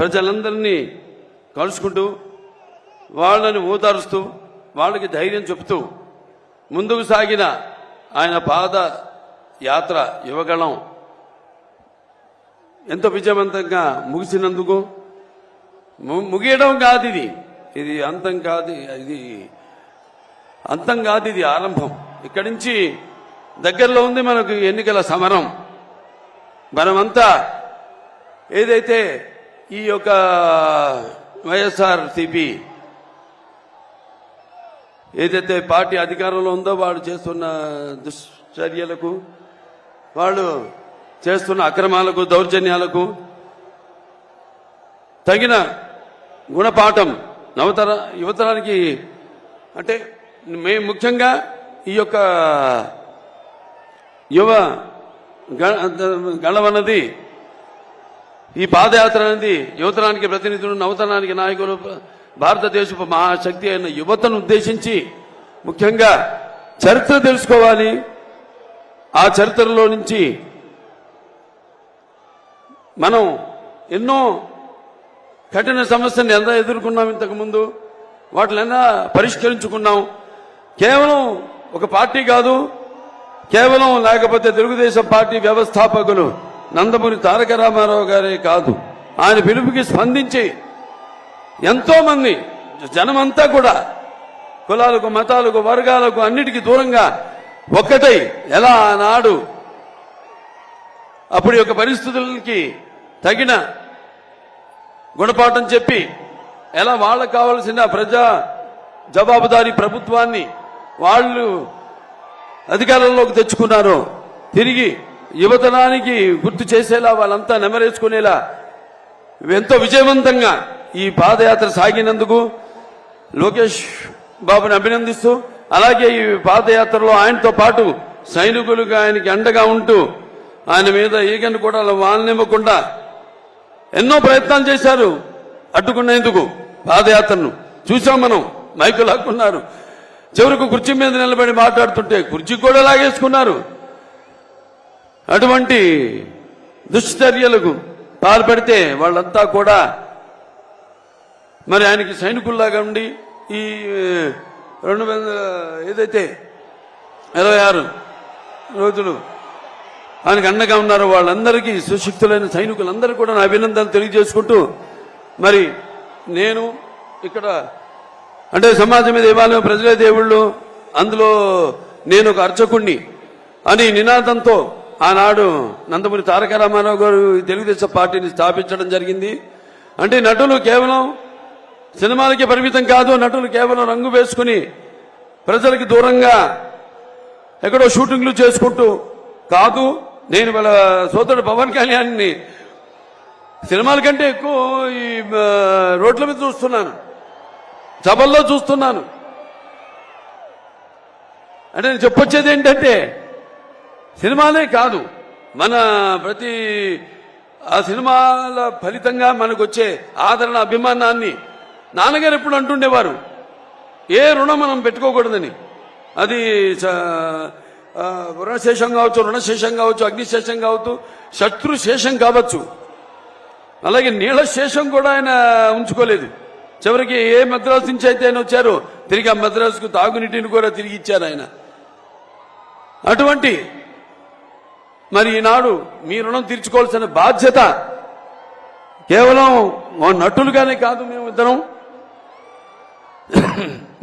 ప్రజలందరినీ కలుసుకుంటూ వాళ్ళని ఓదారుస్తూ వాళ్ళకి ధైర్యం చెబుతూ ముందుకు సాగిన ఆయన పాద యాత్ర యువగళం ఎంతో విజయవంతంగా ముగిసినందుకు ముగియడం కాదు ఇది అంతం కాదు, ఇది ఆరంభం. ఇక్కడి నుంచి దగ్గరలో ఉంది మనకు ఎన్నికల సమరం. మనమంతా ఏదైతే ఈ యొక్క వైఎస్ఆర్సీపీ ఏదైతే పార్టీ అధికారంలో ఉందో వాళ్ళు చేస్తున్న దుశ్చర్యలకు, వాళ్ళు చేస్తున్న అక్రమాలకు, దౌర్జన్యాలకు తగిన గుణపాఠం యువతరానికి అంటే మేము ముఖ్యంగా ఈ యొక్క యువ గళమన్నది, ఈ పాదయాత్ర అనేది యువతరానికి ప్రతినిధులు, నవతరానికి నాయకులు, భారతదేశపు మహాశక్తి అయిన యువతను ఉద్దేశించి ముఖ్యంగా చరిత్ర తెలుసుకోవాలి. ఆ చరిత్రలో నుంచి మనం ఎన్నో కఠిన సమస్యను ఎంత ఎదుర్కొన్నాం, ఇంతకుముందు వాటినైనా పరిష్కరించుకున్నాం. కేవలం ఒక పార్టీ కాదు, కేవలం లేకపోతే తెలుగుదేశం పార్టీ వ్యవస్థాపకులు నందమూరి తారక రామారావు గారే కాదు, ఆయన పిలుపుకి స్పందించి ఎంతో మంది జనమంతా కూడా కులాలకు, మతాలకు, వర్గాలకు అన్నిటికీ దూరంగా ఒక్కటై ఎలా ఆనాడు అప్పుడు యొక్క పరిస్థితులకి తగిన గుణపాఠం చెప్పి ఎలా వాళ్ళకు కావలసిన ప్రజా జవాబుదారీ ప్రభుత్వాన్ని వాళ్ళు అధికారంలోకి తెచ్చుకున్నారో తిరిగి యువతరానికి గుర్తు చేసేలా, వాళ్ళంతా నెమరేసుకునేలా ఎంతో విజయవంతంగా ఈ పాదయాత్ర సాగినందుకు లోకేష్ బాబుని అభినందిస్తూ, అలాగే ఈ పాదయాత్రలో ఆయనతో పాటు సైనికులుగా ఆయనకి అండగా ఉంటూ ఆయన మీద ఈగను కూడా వాలనివ్వకుండా ఎన్నో ప్రయత్నాలు చేశారు అడ్డుకునేందుకు. పాదయాత్రను చూసాం మనం, మైకులు లాక్కున్నారు, చివరకు కుర్చీ మీద నిలబడి మాట్లాడుతుంటే కుర్చీ కూడా లాగేసుకున్నారు. అటువంటి దుశ్చర్యలకు పాల్పడితే వాళ్ళంతా కూడా మరి ఆయనకి సైనికుల్లాగా ఉండి ఈ 26 రోజులు ఆయనకు అండగా ఉన్నారు. వాళ్ళందరికీ సుశక్తులైన సైనికులందరూ కూడా నా అభినందనలు తెలియజేసుకుంటూ, మరి నేను ఇక్కడ అంటే సమాజం మీద దేవాలయం, ప్రజలే దేవుళ్ళు, అందులో నేను ఒక అర్చకుణ్ణి అని నినాదంతో ఆనాడు నందమూరి తారక రామారావు గారు తెలుగుదేశం పార్టీని స్థాపించడం జరిగింది. అంటే నటులు కేవలం సినిమాలకి పరిమితం కాదు, నటులు కేవలం రంగు వేసుకుని ప్రజలకి దూరంగా ఎక్కడో షూటింగ్లు చేసుకుంటూ కాదు. నేను వాళ్ళ సోదరుడు పవన్ కళ్యాణ్ని సినిమాల కంటే ఎక్కువ ఈ రోడ్ల మీద చూస్తున్నాను, సభల్లో చూస్తున్నాను. అంటే నేను చెప్పొచ్చేది ఏంటంటే సినిమాలే కాదు, మన ప్రతి ఆ సినిమాల ఫలితంగా మనకు వచ్చే ఆదరణ, అభిమానాన్ని నాన్నగారు ఎప్పుడు అంటుండేవారు, ఏ రుణం మనం పెట్టుకోకూడదని. అది రుణశేషం కావచ్చు, అగ్నిశేషం కావచ్చు, శత్రుశేషం కావచ్చు. అలాగే నీళ్ల శేషం కూడా ఆయన ఉంచుకోలేదు. చివరికి ఏ మద్రాసు నుంచి అయితే ఆయన వచ్చారో తిరిగి ఆ మద్రాసుకు తాగునీటిని కూడా తిరిగి ఇచ్చారు ఆయన. అటువంటి మరి ఈనాడు మీ రుణం తీర్చుకోవాల్సిన బాధ్యత కేవలం నటులుగానే కాదు, మేము ఇద్దరం